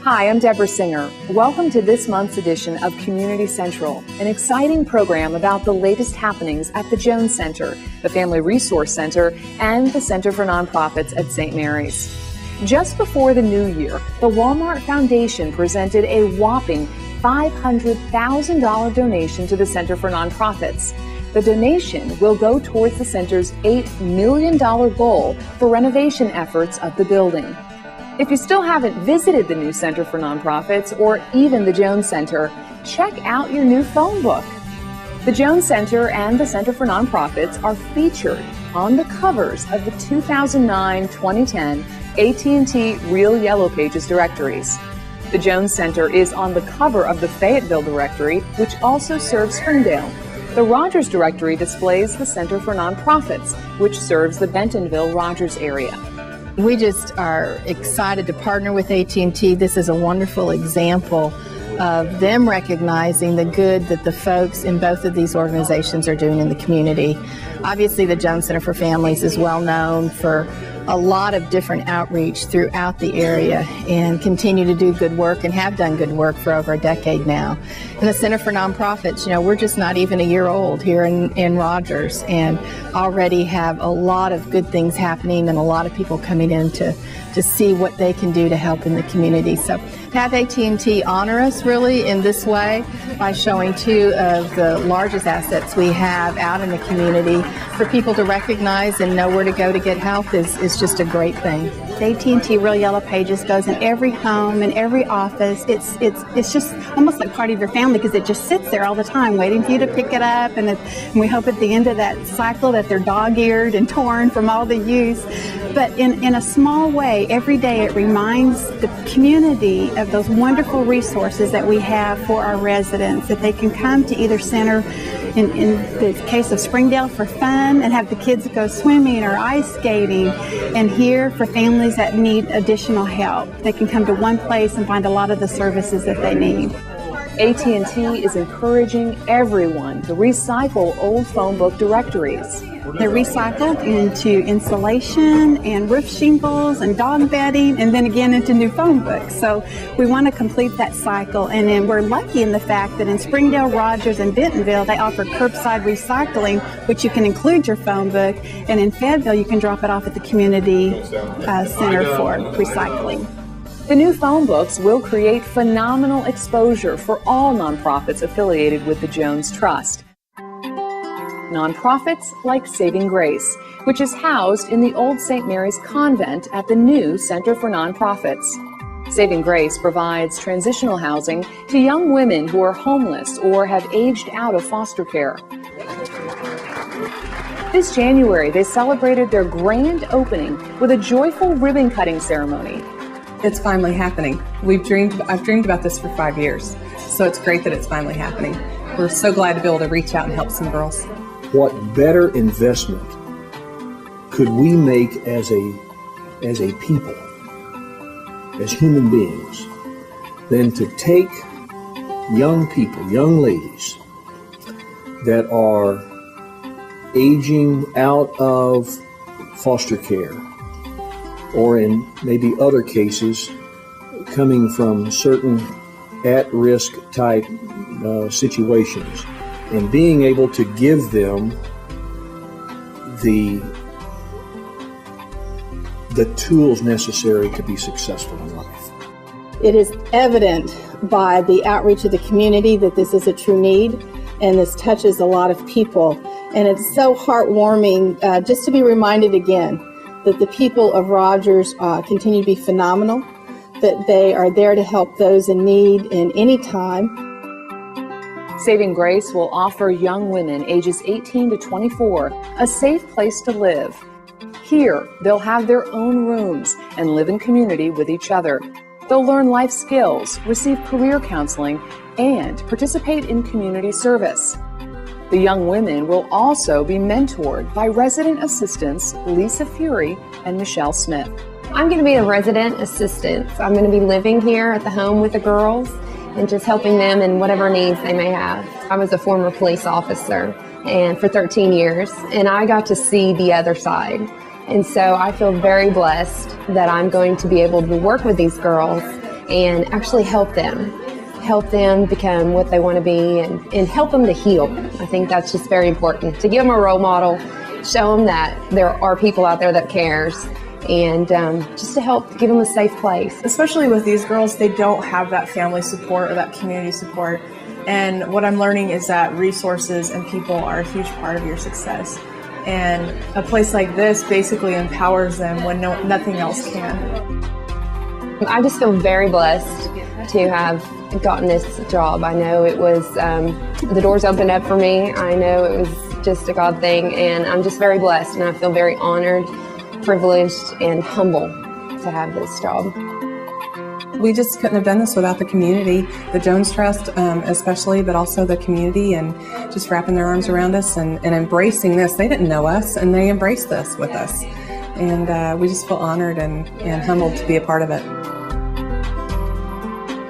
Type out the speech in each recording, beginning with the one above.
Hi, I'm Deborah Singer. Welcome to this month's edition of Community Central, an exciting program about the latest happenings at the Jones Center, the Family Resource Center, and the Center for Nonprofits at St. Mary's. Just before the new year, the Walmart Foundation presented a whopping $500,000 donation to the Center for Nonprofits. The donation will go towards the center's $8 million goal for renovation efforts of the building. If you still haven't visited the new Center for Nonprofits or even the Jones Center, check out your new phone book. The Jones Center and the Center for Nonprofits are featured on the covers of the 2009-2010 AT&T Real Yellow Pages directories. The Jones Center is on the cover of the Fayetteville directory, which also serves Springdale. The Rogers directory displays the Center for Nonprofits, which serves the Bentonville-Rogers area. We just are excited to partner with AT&T. This is a wonderful example of them recognizing the good that the folks in both of these organizations are doing in the community. Obviously, the Jones Center for Families is well known for a lot of different outreach throughout the area and continue to do good work and have done good work for over a decade now. And the Center for Nonprofits, we're just not even a year old here in Rogers and already have a lot of good things happening and a lot of people coming in to see what they can do to help in the community. So have AT&T honor us really in this way by showing two of the largest assets we have out in the community for people to recognize and know where to go to get help is just a great thing. AT&T Real Yellow Pages goes in every home and every office. It's just almost like part of your family because it just sits there all the time waiting for you to pick it up, and we hope at the end of that cycle that they're dog-eared and torn from all the use. But in a small way, every day it reminds the community of those wonderful resources that we have for our residents, that they can come to either center, in the case of Springdale, for fun and have the kids go swimming or ice skating, and here for families that need additional help. They can come to one place and find a lot of the services that they need. AT&T is encouraging everyone to recycle old phone book directories. They're recycled into insulation and roof shingles and dog bedding, and then again into new phone books. So we want to complete that cycle, and then we're lucky in the fact that in Springdale, Rogers, and Bentonville, they offer curbside recycling, which you can include your phone book, and in Fayetteville, you can drop it off at the community center for recycling. The new phone books will create phenomenal exposure for all nonprofits affiliated with the Jones Trust. Nonprofits like Saving Grace, which is housed in the old St. Mary's Convent at the new Center for Nonprofits. Saving Grace provides transitional housing to young women who are homeless or have aged out of foster care. This January, they celebrated their grand opening with a joyful ribbon-cutting ceremony. It's finally happening. I've dreamed about this for 5 years, so it's great that it's finally happening. We're so glad to be able to reach out and help some girls. What better investment could we make as a people, as human beings, than to take young people, young ladies that are aging out of foster care, or in maybe other cases coming from certain at-risk type situations, and being able to give them the tools necessary to be successful in life. It is evident by the outreach of the community that this is a true need, and this touches a lot of people. And it's so heartwarming just to be reminded again that the people of Rogers continue to be phenomenal, that they are there to help those in need in any time. Saving Grace will offer young women ages 18 to 24 a safe place to live. Here, they'll have their own rooms and live in community with each other. They'll learn life skills, receive career counseling, and participate in community service. The young women will also be mentored by resident assistants Lisa Fury and Michelle Smith. I'm going to be a resident assistant. So I'm going to be living here at the home with the girls and just helping them in whatever needs they may have. I was a former police officer and for 13 years, and I got to see the other side. And so I feel very blessed that I'm going to be able to work with these girls and actually help them become what they want to be, and help them to heal. I think that's just very important, to give them a role model, show them that there are people out there that cares, and just to help give them a safe place. Especially with these girls, they don't have that family support or that community support. And what I'm learning is that resources and people are a huge part of your success. And a place like this basically empowers them when nothing else can. I just feel very blessed to have gotten this job. I know it was, the doors opened up for me. I know it was just a God thing, and I'm just very blessed, and I feel very honored, privileged, and humble to have this job. We just couldn't have done this without the community, the Jones Trust especially, but also the community, and just wrapping their arms around us and embracing this. They didn't know us, and they embraced this with us. And we just feel honored and humbled to be a part of it.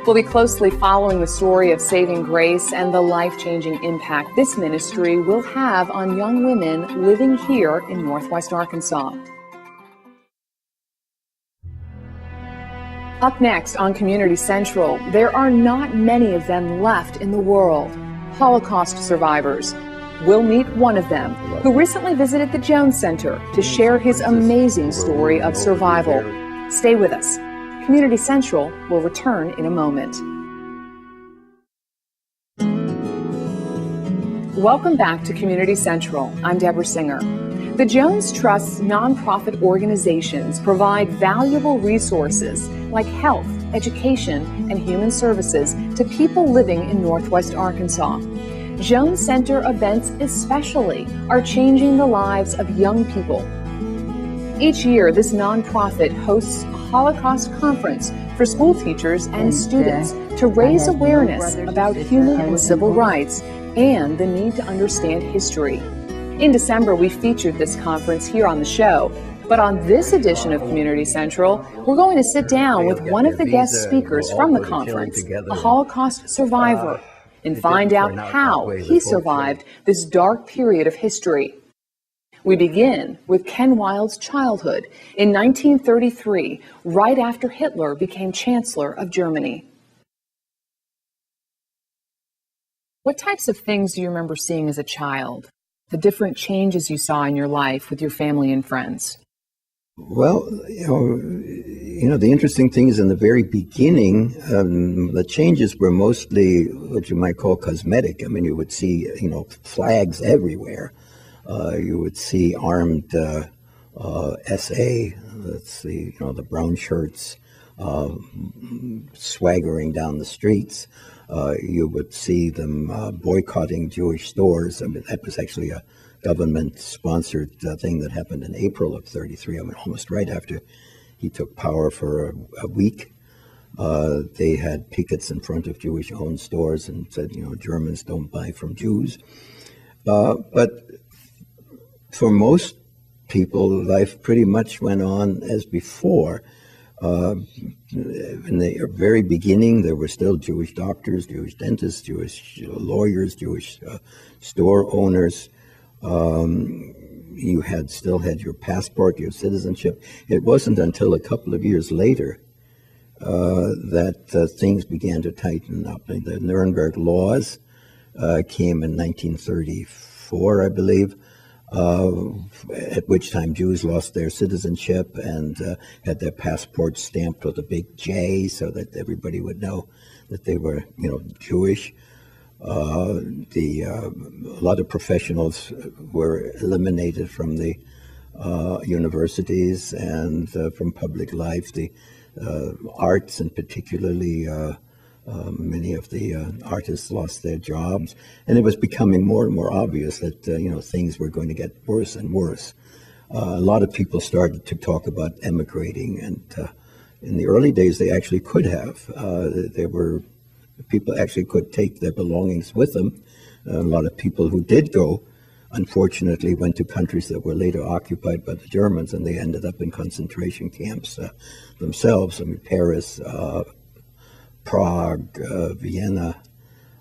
We'll be closely following the story of saving grace and the life-changing impact this ministry will have on young women living here in Northwest Arkansas. Up next on Community Central, there are not many of them left in the world. Holocaust survivors. We'll meet one of them who recently visited the Jones Center to share his amazing story of survival. Stay with us. Community Central will return in a moment. Welcome back to Community Central. I'm Deborah Singer. The Jones Trust's nonprofit organizations provide valuable resources like health, education, and human services to people living in Northwest Arkansas. Jones Center events especially are changing the lives of young people. Each year, this nonprofit hosts a Holocaust Conference for school teachers and students to raise awareness about human and civil rights and the need to understand history. In December, we featured this conference here on the show, but on this edition of Community Central, we're going to sit down with one of the guest speakers from the conference, a Holocaust survivor, and find out how he survived this dark period of history. We begin with Ken Wilde's childhood in 1933, right after Hitler became Chancellor of Germany. What types of things do you remember seeing as a child? The different changes you saw in your life with your family and friends? Well, the interesting thing is in the very beginning, the changes were mostly what you might call cosmetic. I mean, you would see, flags everywhere. You would see armed SA, that's the brown shirts, swaggering down the streets. You would see them boycotting Jewish stores. I mean, that was actually a government-sponsored thing that happened in April of '33. I mean, almost right after he took power for a week. They had pickets in front of Jewish-owned stores and said, Germans don't buy from Jews. But for most people, life pretty much went on as before. In the very beginning, there were still Jewish doctors, Jewish dentists, Jewish lawyers, Jewish store owners. You still had your passport, your citizenship. It wasn't until a couple of years later that things began to tighten up. The Nuremberg laws came in 1934, I believe. At which time Jews lost their citizenship and had their passports stamped with a big J so that everybody would know that they were, Jewish. A lot of professionals were eliminated from the universities and from public life. The arts, and particularly many of the artists lost their jobs, and it was becoming more and more obvious that things were going to get worse and worse. A lot of people started to talk about emigrating, and in the early days they actually could have. People actually could take their belongings with them. A lot of people who did go, unfortunately, went to countries that were later occupied by the Germans, and they ended up in concentration camps themselves. I mean, Paris, Prague, Vienna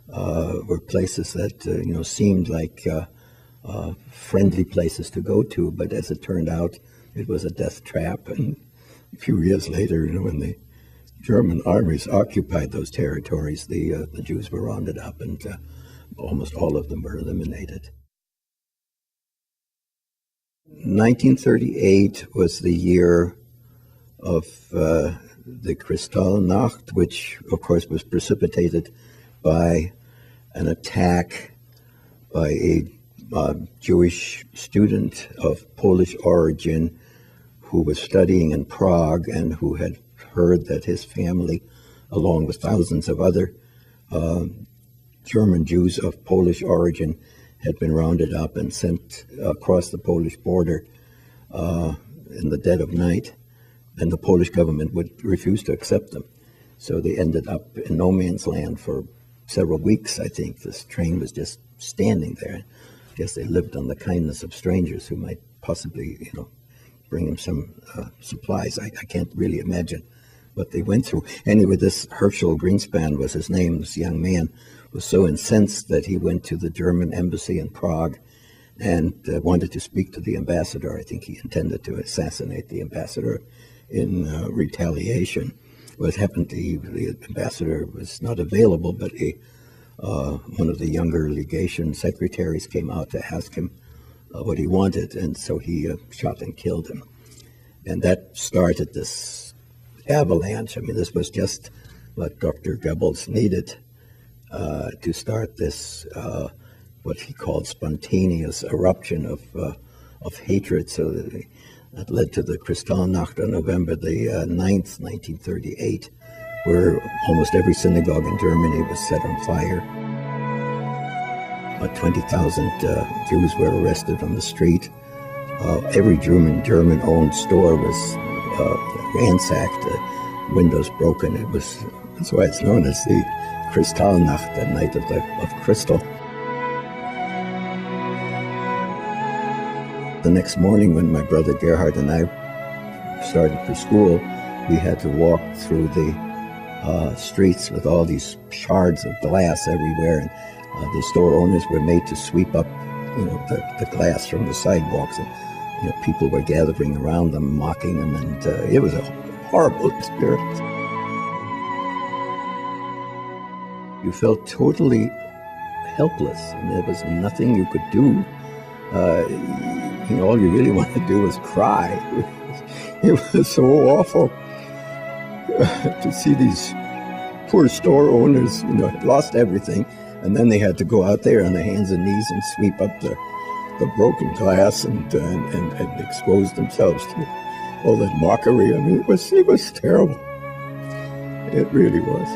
were places that seemed like friendly places to go to, but as it turned out, it was a death trap. And a few years later, when the German armies occupied those territories, the Jews were rounded up, and almost all of them were eliminated. 1938 was the year of the Kristallnacht, which, of course, was precipitated by an attack by a Jewish student of Polish origin who was studying in Prague and who had heard that his family, along with thousands of other German Jews of Polish origin, had been rounded up and sent across the Polish border in the dead of night, and the Polish government would refuse to accept them. So they ended up in no man's land for several weeks, I think. This train was just standing there. I guess they lived on the kindness of strangers who might possibly, bring them some supplies. I can't really imagine what they went through. Anyway, this Herschel Greenspan was his name. This young man was so incensed that he went to the German embassy in Prague and wanted to speak to the ambassador. I think he intended to assassinate the ambassador in retaliation. What happened, the ambassador was not available, but one of the younger legation secretaries came out to ask him what he wanted, and so he shot and killed him. And that started this avalanche. I mean, this was just what Dr. Goebbels needed to start this, what he called spontaneous eruption of hatred. So that led to the Kristallnacht on November the 9th, 1938, where almost every synagogue in Germany was set on fire. About 20,000 Jews were arrested on the street. Every German-owned store was ransacked, windows broken. That's why it's known as the Kristallnacht, the night of crystal. The next morning, when my brother Gerhard and I started for school, we had to walk through the streets with all these shards of glass everywhere, and the store owners were made to sweep up, the glass from the sidewalks, and people were gathering around them, mocking them, and it was a horrible experience. You felt totally helpless, and there was nothing you could do. All you really wanted to do was cry. It was so awful to see these poor store owners, had lost everything, and then they had to go out there on their hands and knees and sweep up the broken glass and expose themselves to all that mockery. I mean, it was terrible. It really was.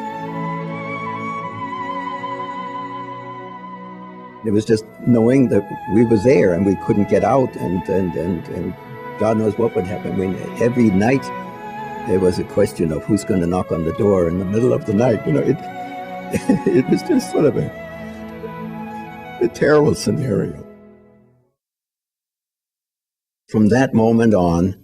It was just knowing that we were there and we couldn't get out, and God knows what would happen. I mean, every night there was a question of who's going to knock on the door in the middle of the night. It was just sort of a terrible scenario. From that moment on,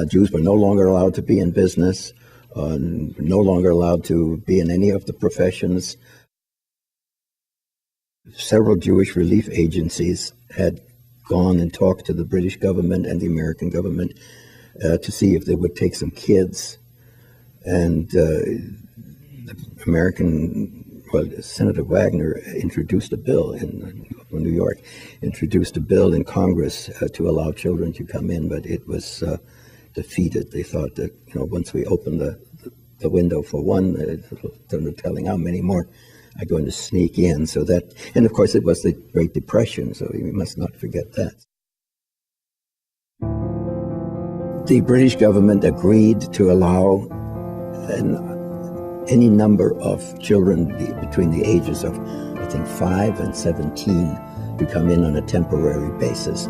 Jews were no longer allowed to be in business, no longer allowed to be in any of the professions. Several Jewish relief agencies had gone and talked to the British government and the American government to see if they would take some kids. And the Senator Wagner introduced a bill in New York, introduced a bill in Congress to allow children to come in, but it was defeated. They thought that, once we open the window for one, they're not telling how many more are going to sneak in. So that, and of course it was the Great Depression, so we must not forget that. The British government agreed to allow any number of children between the ages of, I think, 5 and 17 to come in on a temporary basis,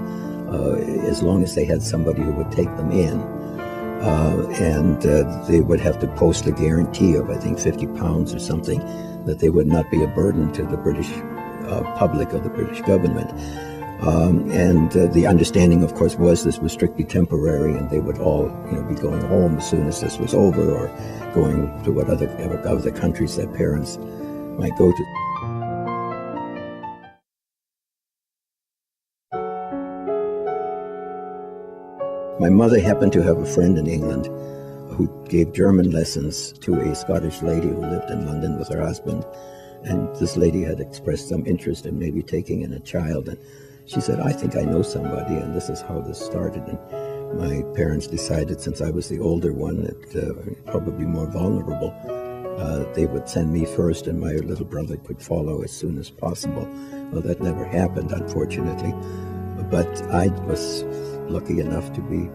as long as they had somebody who would take them in. And they would have to post a guarantee of, I think, 50 pounds or something, that they would not be a burden to the British public or the British government. And the understanding, of course, was this was strictly temporary, and they would all, be going home as soon as this was over, or going to what other countries their parents might go to. My mother happened to have a friend in England who gave German lessons to a Scottish lady who lived in London with her husband. And this lady had expressed some interest in maybe taking in a child. And she said, I think I know somebody, and this is how this started. And my parents decided, since I was the older one, that probably more vulnerable, they would send me first and my little brother could follow as soon as possible. Well, that never happened, unfortunately. But I was lucky enough to be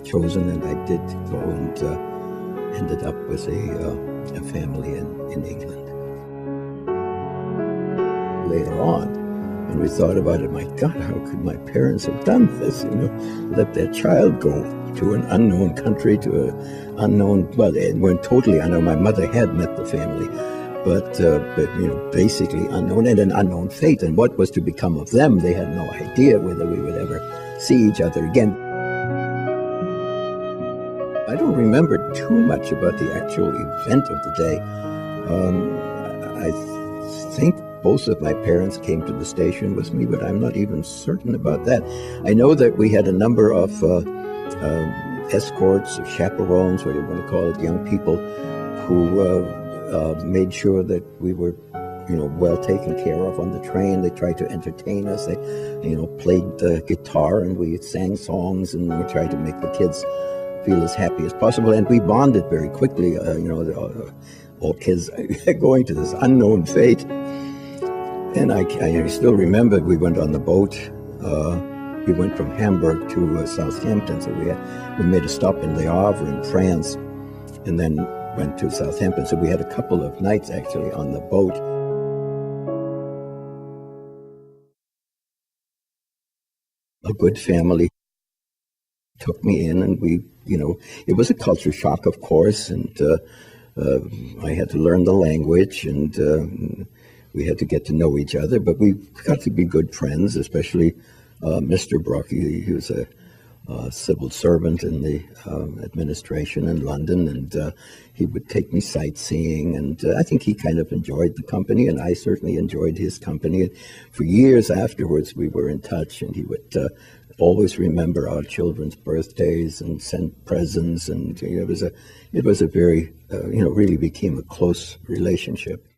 chosen, and I did go and ended up with a family in England. Later on, and we thought about it, my God, how could my parents have done this? Let their child go to an unknown country, to an unknown, well, they weren't totally unknown. My mother had met the family, but basically unknown, and an unknown fate. And what was to become of them, they had no idea whether we would ever see each other again. I don't remember too much about the actual event of the day. I think both of my parents came to the station with me, but I'm not even certain about that. I know that we had a number of escorts, or chaperones, whatever you want to call it, young people who made sure that we were, well taken care of on the train. They tried to entertain us. They, played the guitar, and we sang songs, and we tried to make the kids feel as happy as possible. And we bonded very quickly, all kids going to this unknown fate. And I still remember we went on the boat. We went from Hamburg to Southampton, so we made a stop in Le Havre in France, and then went to Southampton. So we had a couple of nights actually on the boat. A good family took me in, and we, it was a culture shock, of course, and I had to learn the language, and we had to get to know each other, but we got to be good friends, especially Mr. Bruck. He was a civil servant in the administration in London, and he would take me sightseeing, and I think he kind of enjoyed the company, and I certainly enjoyed his company. And for years afterwards, we were in touch, and he would always remember our children's birthdays and send presents, and it was a very, really became a close relationship.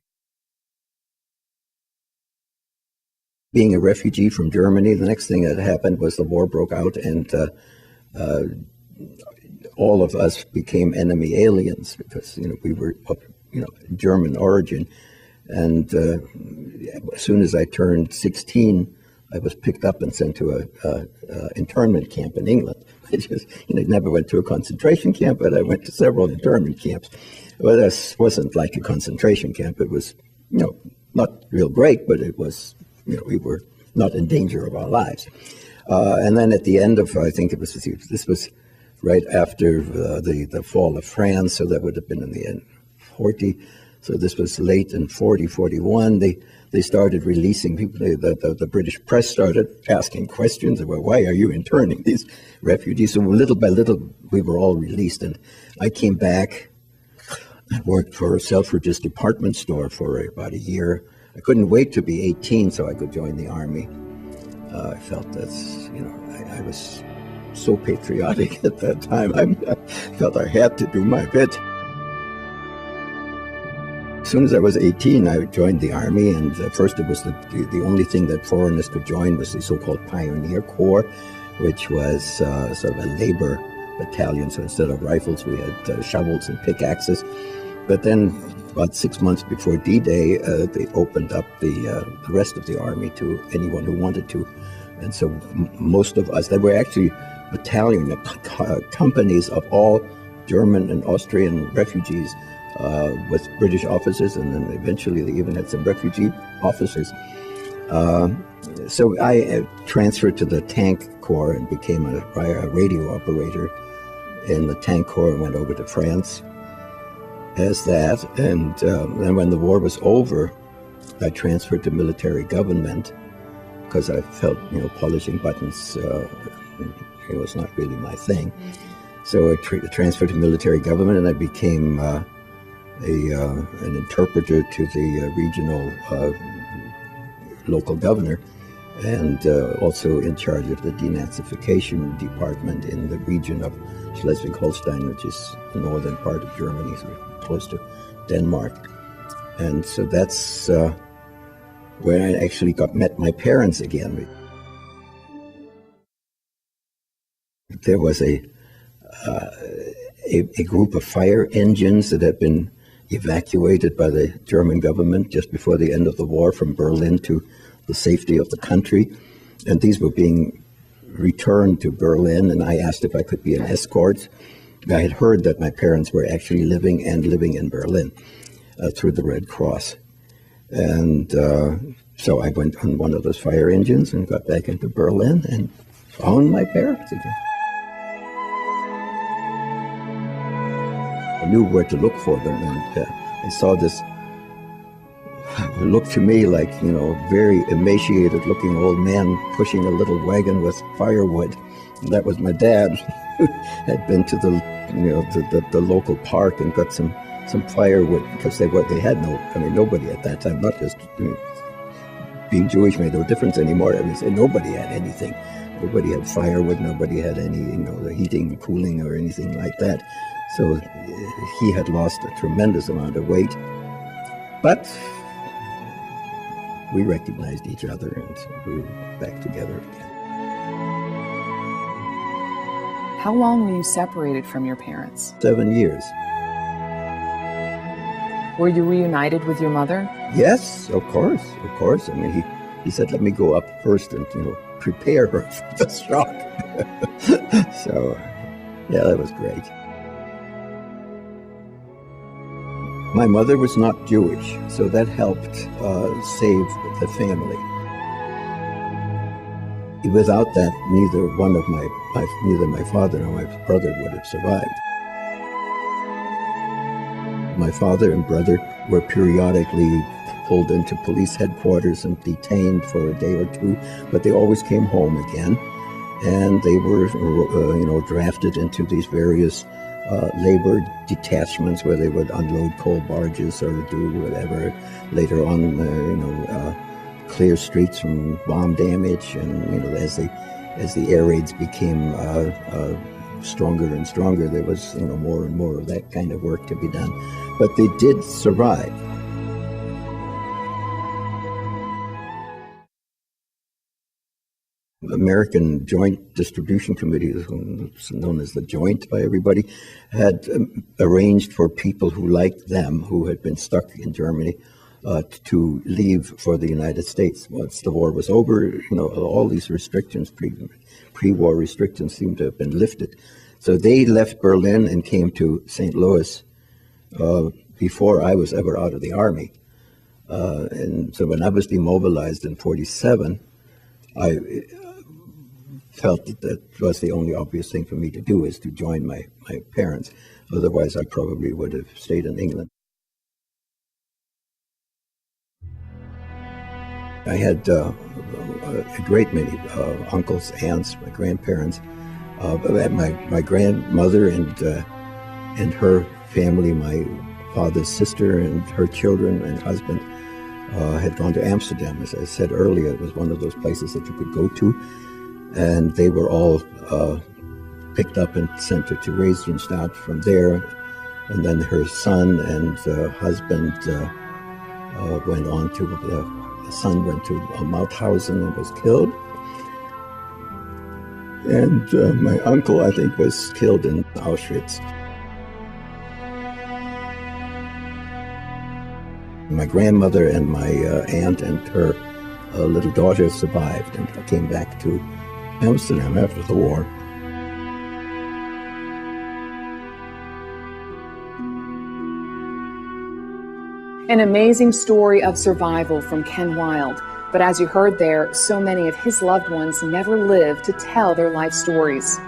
Being a refugee from Germany, the next thing that happened was the war broke out, and all of us became enemy aliens because we were of German origin. And as soon as I turned 16, I was picked up and sent to a internment camp in England. I just never went to a concentration camp, but I went to several internment camps. Well, this wasn't like a concentration camp. It was not real great, but it was. We were not in danger of our lives. And then at the end of, I think this was right after the fall of France, so that would have been in the end 40. So this was late in 40, 41. They started releasing people. The British press started asking questions about, why are you interning these refugees? So little by little, we were all released. And I came back. I worked for a Selfridges department store for about a year. I couldn't wait to be 18 so I could join the Army. I felt that's, I was so patriotic at that time. I felt I had to do my bit. As soon as I was 18, I joined the Army, and at first it was the only thing that foreigners could join was the so-called Pioneer Corps, which was sort of a labor battalion. So instead of rifles, we had shovels and pickaxes. But then, about 6 months before D-Day, they opened up the rest of the Army to anyone who wanted to. And so most of us, there were actually battalion companies of all German and Austrian refugees with British officers, and then eventually they even had some refugee officers. So I transferred to the Tank Corps and became a radio operator in the Tank Corps and went over to France as that. And then when the war was over, I transferred to military government because I felt, polishing buttons it was not really my thing. So I transferred to military government, and I became an interpreter to the regional local governor. and also in charge of the denazification department in the region of Schleswig-Holstein, which is the northern part of Germany, so close to Denmark. And so that's when I actually met my parents again. There was a group of fire engines that had been evacuated by the German government just before the end of the war from Berlin to the safety of the country. And these were being returned to Berlin, and I asked if I could be an escort. I had heard that my parents were actually living in Berlin through the Red Cross. And so I went on one of those fire engines and got back into Berlin and found my parents again. I knew where to look for them, and I saw this, it looked to me like, very emaciated looking old man pushing a little wagon with firewood. And that was my dad, who had been to the local park and got some firewood, because they had nobody at that time, not just being Jewish made no difference anymore. Nobody had anything. Nobody had firewood, nobody had any, the heating, cooling, or anything like that. So he had lost a tremendous amount of weight, but we recognized each other, and we were back together again. How long were you separated from your parents? 7 years. Were you reunited with your mother? Yes, of course. He said, let me go up first and, prepare her for the shock. So, yeah, that was great. My mother was not Jewish, so that helped save the family. Without that, neither my father nor my brother would have survived. My father and brother were periodically pulled into police headquarters and detained for a day or two, but they always came home again, and they were, drafted into these various labor detachments where they would unload coal barges or do whatever. Later on, clear streets from bomb damage, and as the air raids became stronger and stronger, there was more and more of that kind of work to be done. But they did survive. American Joint Distribution Committee, known as the Joint by everybody, had arranged for people who, like them, who had been stuck in Germany, to leave for the United States. Once the war was over, all these restrictions, pre-war restrictions, seemed to have been lifted. So they left Berlin and came to St. Louis before I was ever out of the Army. And so when I was demobilized in 1947, I felt that was the only obvious thing for me to do, is to join my parents. Otherwise, I probably would have stayed in England. I had a great many uncles, aunts, my grandparents. My grandmother and her family, my father's sister and her children and husband, had gone to Amsterdam. As I said earlier, it was one of those places that you could go to. And they were all picked up and sent to Theresienstadt from there. And then her son and husband went on to, the son went to Mauthausen and was killed. And my uncle, I think, was killed in Auschwitz. My grandmother and my aunt and her little daughter survived, and I came back to Amsterdam after the war. An amazing story of survival from Ken Wilde. But as you heard there, so many of his loved ones never lived to tell their life stories.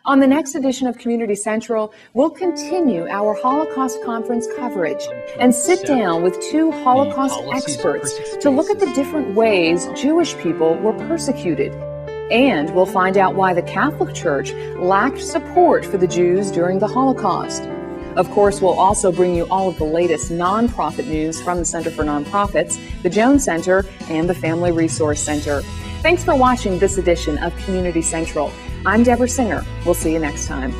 On the next edition of Community Central, we'll continue our Holocaust Conference coverage and sit down with two Holocaust experts to look at the different ways Jewish people were persecuted. And we'll find out why the Catholic Church lacked support for the Jews during the Holocaust. Of course, we'll also bring you all of the latest nonprofit news from the Center for Nonprofits, the Jones Center, and the Family Resource Center. Thanks for watching this edition of Community Central. I'm Deborah Singer. We'll see you next time.